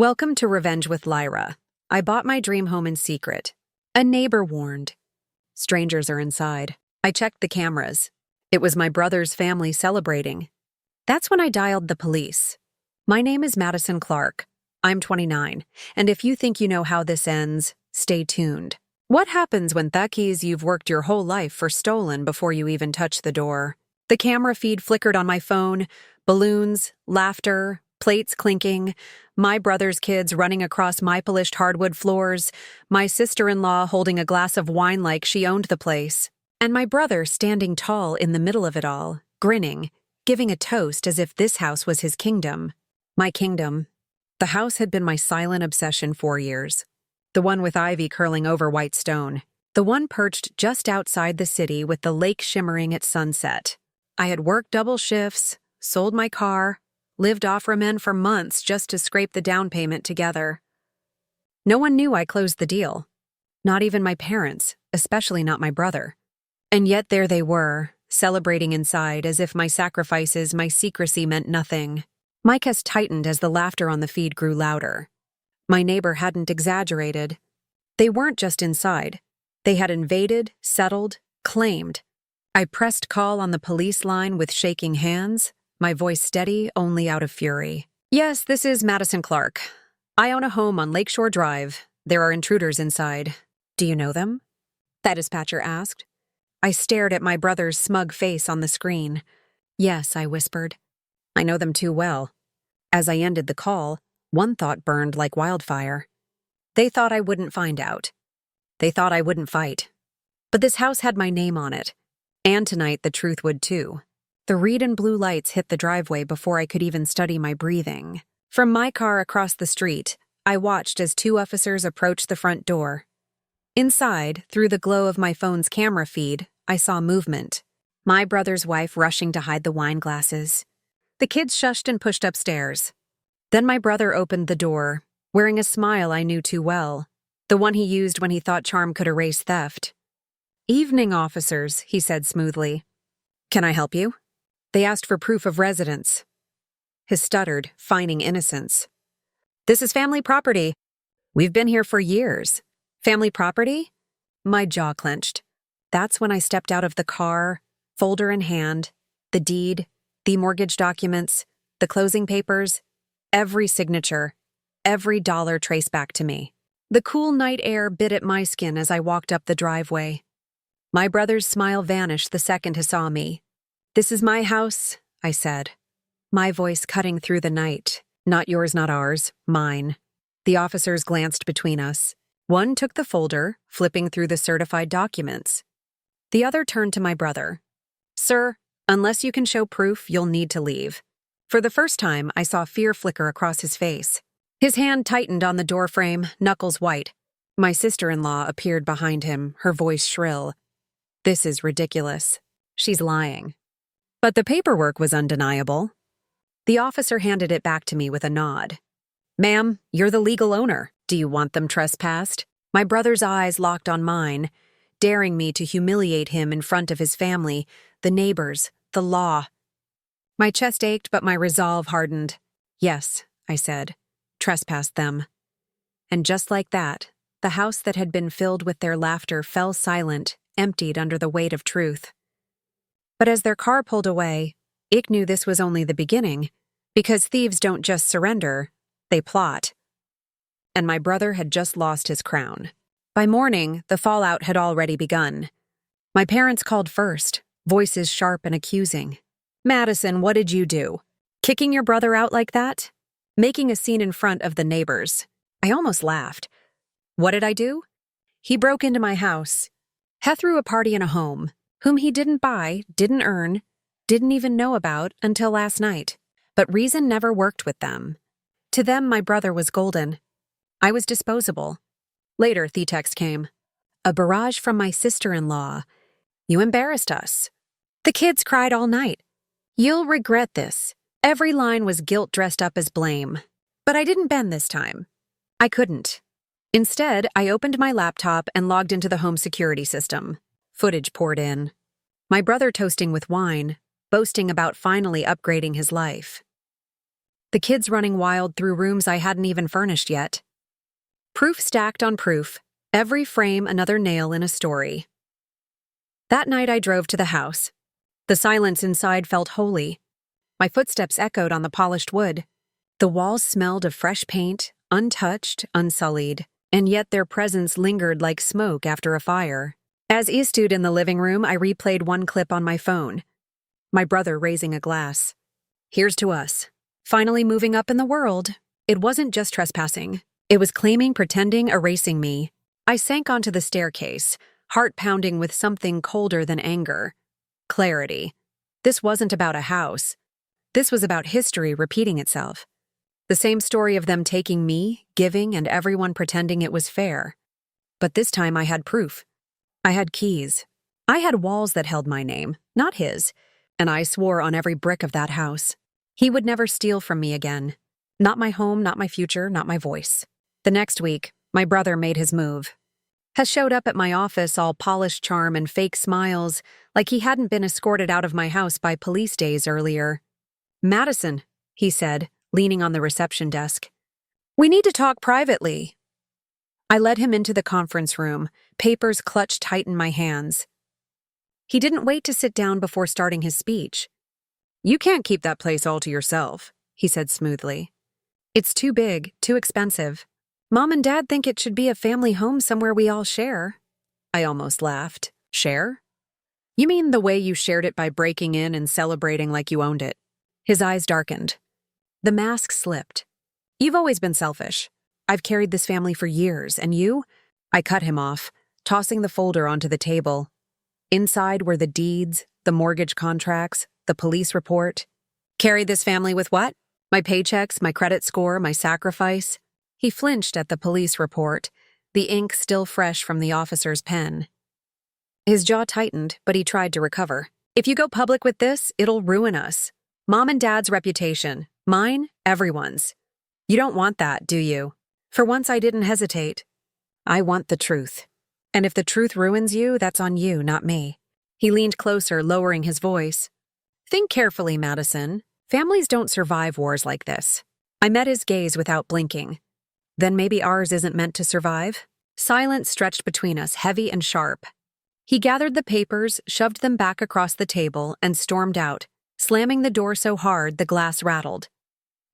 Welcome to Revenge with Lyra. I bought my dream home in secret. A neighbor warned. Strangers are inside. I checked the cameras. It was my brother's family celebrating. That's when I dialed the police. My name is Madison Clark. I'm 29, and if you think you know how this ends, stay tuned. What happens when the keys you've worked your whole life for stolen before you even touch the door? The camera feed flickered on my phone, balloons, laughter, plates clinking, my brother's kids running across my polished hardwood floors, my sister-in-law holding a glass of wine like she owned the place, and my brother standing tall in the middle of it all, grinning, giving a toast as if this house was his kingdom. My kingdom. The house had been my silent obsession for years. The one with ivy curling over white stone. The one perched just outside the city with the lake shimmering at sunset. I had worked double shifts, sold my car, lived off ramen for months just to scrape the down payment together. No one knew I closed the deal. Not even my parents, especially not my brother. And yet there they were, celebrating inside as if my sacrifices, my secrecy meant nothing. My chest tightened as the laughter on the feed grew louder. My neighbor hadn't exaggerated. They weren't just inside. They had invaded, settled, claimed. I pressed call on the police line with shaking hands, my voice steady only out of fury. Yes, this is Madison Clark. I own a home on Lakeshore Drive. There are intruders inside. Do you know them? The dispatcher asked. I stared at my brother's smug face on the screen. Yes, I whispered. I know them too well. As I ended the call, one thought burned like wildfire. They thought I wouldn't find out. They thought I wouldn't fight. But this house had my name on it. And tonight the truth would too. The red and blue lights hit the driveway before I could even study my breathing. From my car across the street, I watched as two officers approached the front door. Inside, through the glow of my phone's camera feed, I saw movement. My brother's wife rushing to hide the wine glasses. The kids shushed and pushed upstairs. Then my brother opened the door, wearing a smile I knew too well, the one he used when he thought charm could erase theft. "Evening, officers," he said smoothly. "Can I help you?" They asked for proof of residence. His stuttered, feigning innocence. "This is family property. We've been here for years." "Family property?" My jaw clenched. That's when I stepped out of the car, folder in hand, the deed, the mortgage documents, the closing papers, every signature, every dollar traced back to me. The cool night air bit at my skin as I walked up the driveway. My brother's smile vanished the second he saw me. "This is my house," I said, my voice cutting through the night. "Not yours, not ours, mine." The officers glanced between us. One took the folder, flipping through the certified documents. The other turned to my brother. "Sir, unless you can show proof, you'll need to leave." For the first time, I saw fear flicker across his face. His hand tightened on the doorframe, knuckles white. My sister-in-law appeared behind him, her voice shrill. "This is ridiculous. She's lying." But the paperwork was undeniable. The officer handed it back to me with a nod. "Ma'am, you're the legal owner. Do you want them trespassed?" My brother's eyes locked on mine, daring me to humiliate him in front of his family, the neighbors, the law. My chest ached, but my resolve hardened. "Yes," I said, "trespass them." And just like that, the house that had been filled with their laughter fell silent, emptied under the weight of truth. But as their car pulled away, I knew this was only the beginning, because thieves don't just surrender, they plot. And my brother had just lost his crown. By morning, the fallout had already begun. My parents called first, voices sharp and accusing. "Madison, what did you do? Kicking your brother out like that? Making a scene in front of the neighbors." I almost laughed. "What did I do? He broke into my house. He threw a party in a home, whom he didn't buy, didn't earn, didn't even know about until last night. But reason never worked with them. To them, my brother was golden. I was disposable." Later, the text came. "A barrage from my sister-in-law. You embarrassed us." The kids cried all night. "You'll regret this." Every line was guilt dressed up as blame. But I didn't bend this time. I couldn't. Instead, I opened my laptop and logged into the home security system. Footage poured in. My brother toasting with wine, boasting about finally upgrading his life. the kids running wild through rooms I hadn't even furnished yet. Proof stacked on proof, every frame another nail in a story. That night I drove to the house. The silence inside felt holy. My footsteps echoed on the polished wood. The walls smelled of fresh paint, untouched, unsullied, and yet their presence lingered like smoke after a fire. As I stood in the living room, I replayed one clip on my phone. My brother raising a glass. Here's to us. Finally moving up in the world. It wasn't just trespassing. It was claiming, pretending, erasing me. I sank onto the staircase, heart pounding with something colder than anger. Clarity. This wasn't about a house. This was about history repeating itself. The same story of them taking me, giving, and everyone pretending it was fair. But this time I had proof. I had keys. I had walls that held my name, not his, and I swore on every brick of that house. He would never steal from me again. Not my home, not my future, not my voice. The next week, my brother made his move. Has showed up at my office all polished charm and fake smiles, like he hadn't been escorted out of my house by police days earlier. "Madison," he said, leaning on the reception desk. "We need to talk privately." I led him into the conference room, papers clutched tight in my hands. He didn't wait to sit down before starting his speech. "You can't keep that place all to yourself," he said smoothly. "It's too big, too expensive. Mom and Dad think it should be a family home somewhere we all share." I almost laughed. "Share? You mean the way you shared it by breaking in and celebrating like you owned it?" His eyes darkened. The mask slipped. "You've always been selfish. I've carried this family for years, and you?" I cut him off, tossing the folder onto the table. Inside were the deeds, the mortgage contracts, the police report. Carried this family with what? My paychecks, my credit score, my sacrifice? He flinched at the police report, the ink still fresh from the officer's pen. His jaw tightened, but he tried to recover. "If you go public with this, it'll ruin us. Mom and Dad's reputation. Mine, everyone's. You don't want that, do you?" For once I didn't hesitate. "I want the truth. And if the truth ruins you, that's on you, not me." He leaned closer, lowering his voice. "Think carefully, Madison. Families don't survive wars like this." I met his gaze without blinking. Then maybe ours isn't meant to survive? Silence stretched between us, heavy and sharp. He gathered the papers, shoved them back across the table, and stormed out, slamming the door so hard the glass rattled.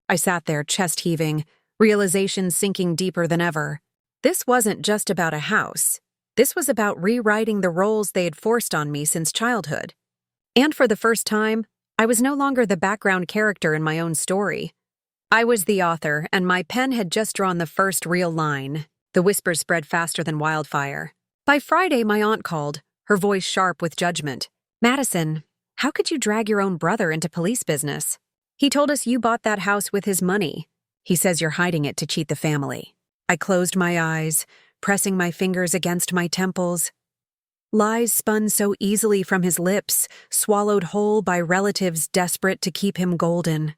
I sat there, chest heaving, realization sinking deeper than ever. This wasn't just about a house. This was about rewriting the roles they had forced on me since childhood. And for the first time, I was no longer the background character in my own story. I was the author, and my pen had just drawn the first real line. The whispers spread faster than wildfire. By Friday, my aunt called, her voice sharp with judgment. "Madison, how could you drag your own brother into police business? He told us you bought that house with his money. He says you're hiding it to cheat the family." I closed my eyes, pressing my fingers against my temples. Lies spun so easily from his lips, swallowed whole by relatives desperate to keep him golden.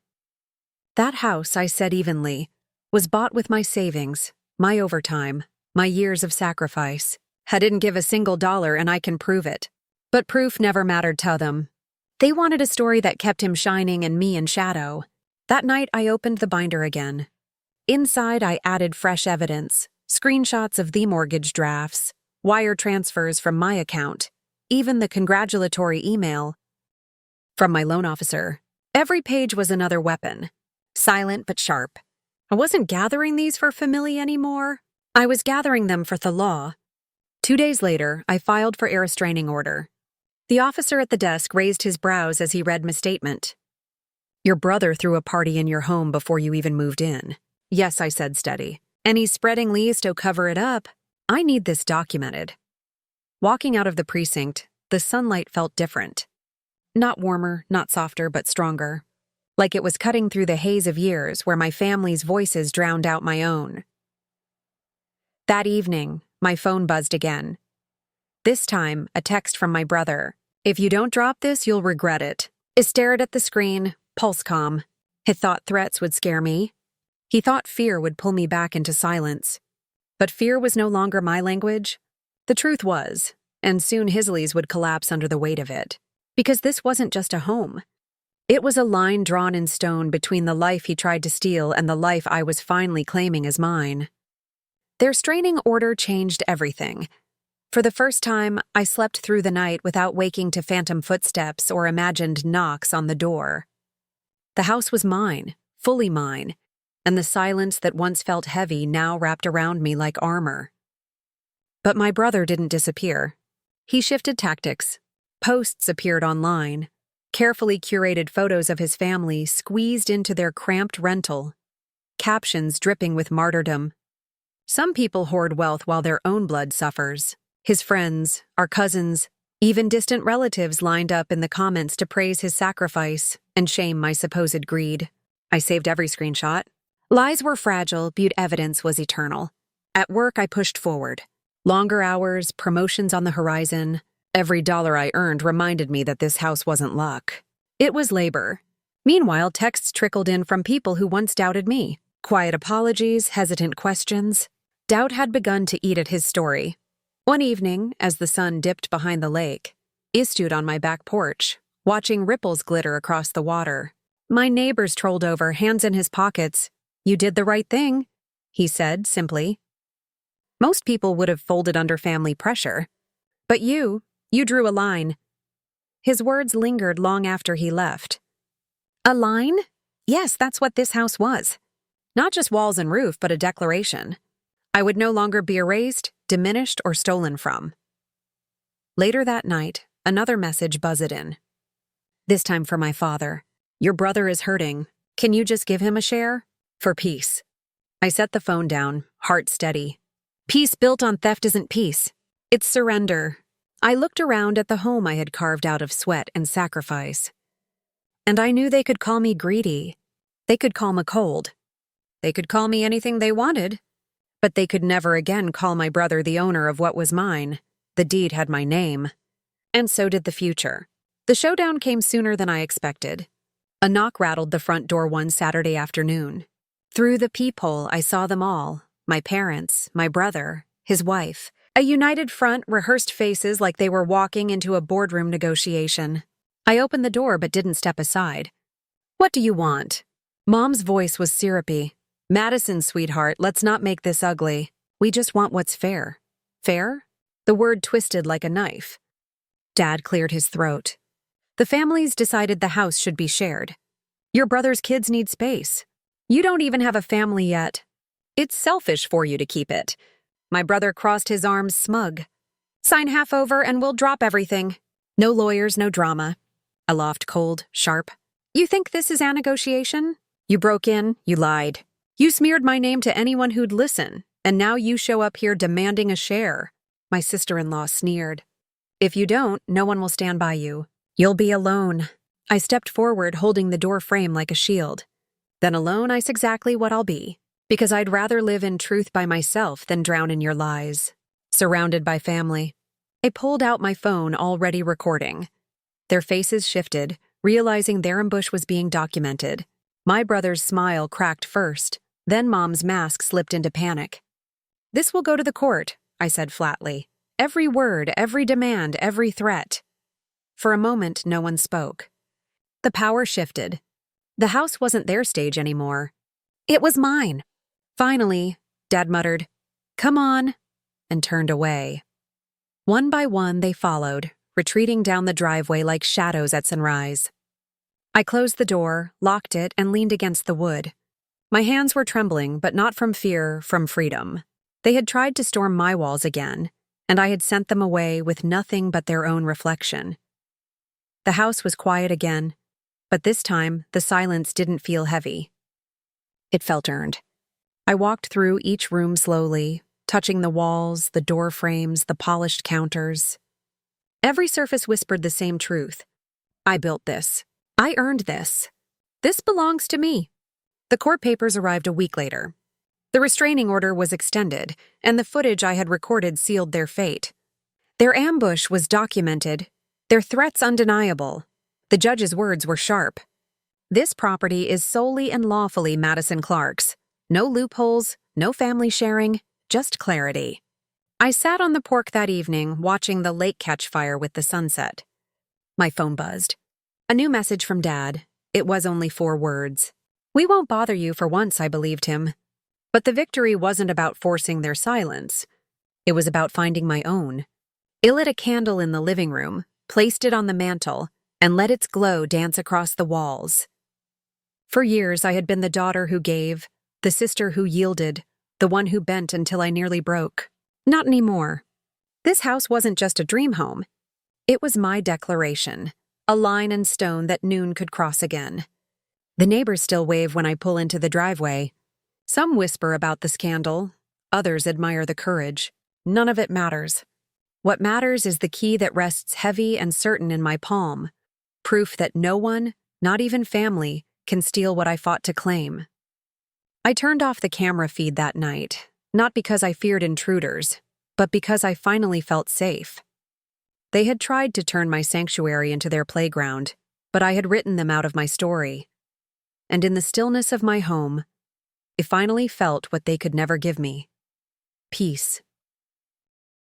"That house," I said evenly, "was bought with my savings, my overtime, my years of sacrifice. I didn't give a single dollar, and I can prove it." But proof never mattered to them. They wanted a story that kept him shining and me in shadow. That night, I opened the binder again. Inside, I added fresh evidence, screenshots of the mortgage drafts, wire transfers from my account, even the congratulatory email from my loan officer. Every page was another weapon, silent but sharp. I wasn't gathering these for family anymore. I was gathering them for the law. 2 days later, I filed for a restraining order. The officer at the desk raised his brows as he read my statement. "Your brother threw a party in your home before you even moved in." "Yes," I said steady. "And he's spreading lies to cover it up. I need this documented." Walking out of the precinct, the sunlight felt different. Not warmer, not softer, but stronger. Like it was cutting through the haze of years where my family's voices drowned out my own. That evening, my phone buzzed again. This time, a text from my brother. "If you don't drop this, you'll regret it." I stared at the screen, pulse calm. He thought threats would scare me. He thought fear would pull me back into silence. But fear was no longer my language. The truth was, and soon Hisley's would collapse under the weight of it. Because this wasn't just a home. It was a line drawn in stone between the life he tried to steal and the life I was finally claiming as mine. Their straining order changed everything. For the first time, I slept through the night without waking to phantom footsteps or imagined knocks on the door. The house was mine, fully mine, and the silence that once felt heavy now wrapped around me like armor. But my brother didn't disappear. He shifted tactics. Posts appeared online. Carefully curated photos of his family squeezed into their cramped rental. Captions dripping with martyrdom. Some people hoard wealth while their own blood suffers. His friends, our cousins, even distant relatives lined up in the comments to praise his sacrifice and shame my supposed greed. I saved every screenshot. Lies were fragile, but evidence was eternal. At work, I pushed forward. Longer hours, promotions on the horizon. Every dollar I earned reminded me that this house wasn't luck. It was labor. Meanwhile, texts trickled in from people who once doubted me. Quiet apologies, hesitant questions. Doubt had begun to eat at his story. One evening, as the sun dipped behind the lake, I stood on my back porch, watching ripples glitter across the water. My neighbors trolled over, hands in his pockets. "You did the right thing," he said simply. Most people would have folded under family pressure. But you drew a line. His words lingered long after he left. A line? Yes, that's what this house was. Not just walls and roof, but a declaration. I would no longer be erased, diminished, or stolen from. Later that night, another message buzzed in. This time for my father. "Your brother is hurting. Can you just give him a share? For peace." I set the phone down, heart steady. Peace built on theft isn't peace. It's surrender. I looked around at the home I had carved out of sweat and sacrifice. And I knew they could call me greedy. They could call me cold. They could call me anything they wanted. But they could never again call my brother the owner of what was mine. The deed had my name. And so did the future. The showdown came sooner than I expected. A knock rattled the front door one Saturday afternoon. Through the peephole, I saw them all. My parents, my brother, his wife. A united front, rehearsed faces like they were walking into a boardroom negotiation. I opened the door but didn't step aside. "What do you want?" Mom's voice was syrupy. "Madison, sweetheart, let's not make this ugly. We just want what's fair." Fair? The word twisted like a knife. Dad cleared his throat. "The families decided the house should be shared. Your brother's kids need space. You don't even have a family yet. It's selfish for you to keep it." My brother crossed his arms smug. "Sign half over and we'll drop everything. No lawyers, no drama." Aloft cold, sharp. "You think this is a negotiation? You broke in, you lied. You smeared my name to anyone who'd listen, and now you show up here demanding a share." My sister-in-law sneered. "If you don't, no one will stand by you. You'll be alone." I stepped forward, holding the door frame like a shield. "Then alone, I's exactly what I'll be. Because I'd rather live in truth by myself than drown in your lies. Surrounded by family." I pulled out my phone, already recording. Their faces shifted, realizing their ambush was being documented. My brother's smile cracked first, then Mom's mask slipped into panic. "This will go to the court," I said flatly. "Every word, every demand, every threat." For a moment, no one spoke. The power shifted. The house wasn't their stage anymore. It was mine. Finally, Dad muttered, "Come on," and turned away. One by one, they followed, retreating down the driveway like shadows at sunrise. I closed the door, locked it, and leaned against the wood. My hands were trembling, but not from fear, from freedom. They had tried to storm my walls again, and I had sent them away with nothing but their own reflection. The house was quiet again, but this time the silence didn't feel heavy. It felt earned. I walked through each room slowly, touching the walls, the door frames, the polished counters. Every surface whispered the same truth. I built this. I earned this. This belongs to me. The court papers arrived a week later. The restraining order was extended, and the footage I had recorded sealed their fate. Their ambush was documented, their threats undeniable. The judge's words were sharp. "This property is solely and lawfully Madison Clark's. No loopholes, no family sharing, just clarity." I sat on the porch that evening, watching the lake catch fire with the sunset. My phone buzzed. A new message from Dad. It was only 4 words. "We won't bother you," for once, I believed him. But the victory wasn't about forcing their silence. It was about finding my own. I lit a candle in the living room, placed it on the mantel, and let its glow dance across the walls. For years, I had been the daughter who gave, the sister who yielded, the one who bent until I nearly broke. Not anymore. This house wasn't just a dream home. It was my declaration, a line in stone that noon could cross again. The neighbors still wave when I pull into the driveway. Some whisper about the scandal, others admire the courage. None of it matters. What matters is the key that rests heavy and certain in my palm, proof that no one, not even family, can steal what I fought to claim. I turned off the camera feed that night, not because I feared intruders, but because I finally felt safe. They had tried to turn my sanctuary into their playground, but I had written them out of my story. And in the stillness of my home, I finally felt what they could never give me: peace.